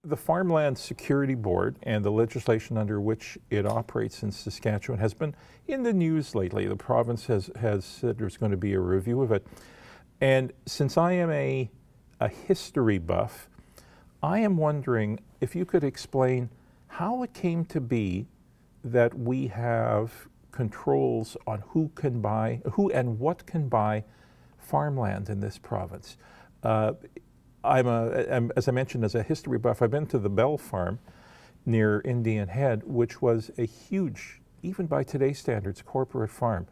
The Farmland Security Board and the legislation under which it operates in Saskatchewan has been in the news lately. The province has said there's going to be a review of it. And since I am a history buff, I am wondering if you could explain how it came to be that we have controls on who and what can buy farmland in this province. As I mentioned, as a history buff, I've been to the Bell Farm near Indian Head, which was a huge, even by today's standards, corporate farm.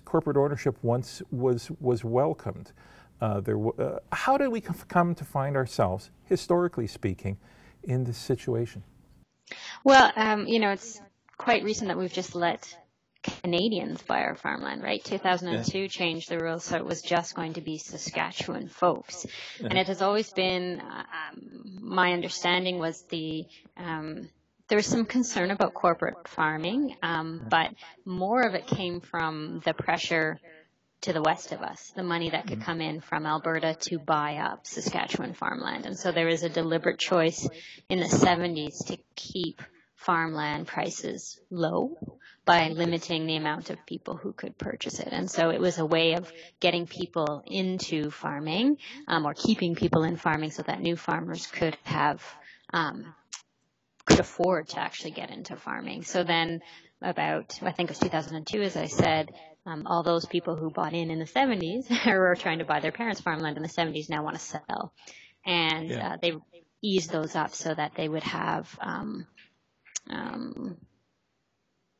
Corporate ownership once was welcomed. How did we come to find ourselves, historically speaking, in this situation? Well, it's quite recent that we've just let Canadians buy our farmland, right? 2002 changed the rules, so it was just going to be Saskatchewan folks. And it has always been, my understanding was there was some concern about corporate farming, but more of it came from the pressure to the west of us, the money that could come in from Alberta to buy up Saskatchewan farmland. And so there was a deliberate choice in the 70s to keep farmland prices low by limiting the amount of people who could purchase it. And so it was a way of getting people into farming, or keeping people in farming so that new farmers could afford to actually get into farming. So then about, I think it was 2002, as I said, all those people who bought in the 70s or were trying to buy their parents' farmland in the 70s now want to sell. And they eased those up so that they would have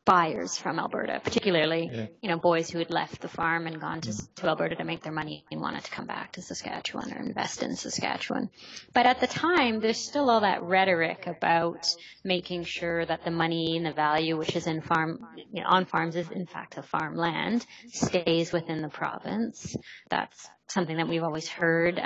buyers from Alberta, particularly, boys who had left the farm and gone to Alberta to make their money and wanted to come back to Saskatchewan or invest in Saskatchewan. But at the time, there's still all that rhetoric about making sure that the money and the value, which is on farms is in fact the farmland, stays within the province. That's something that we've always heard.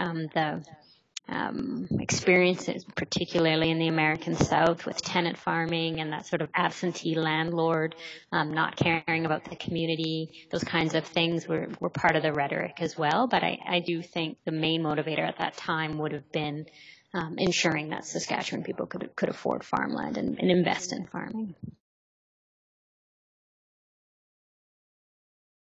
Experiences, particularly in the American South, with tenant farming and that sort of absentee landlord, not caring about the community, those kinds of things were part of the rhetoric as well. But I do think the main motivator at that time would have been ensuring that Saskatchewan people could afford farmland and invest in farming.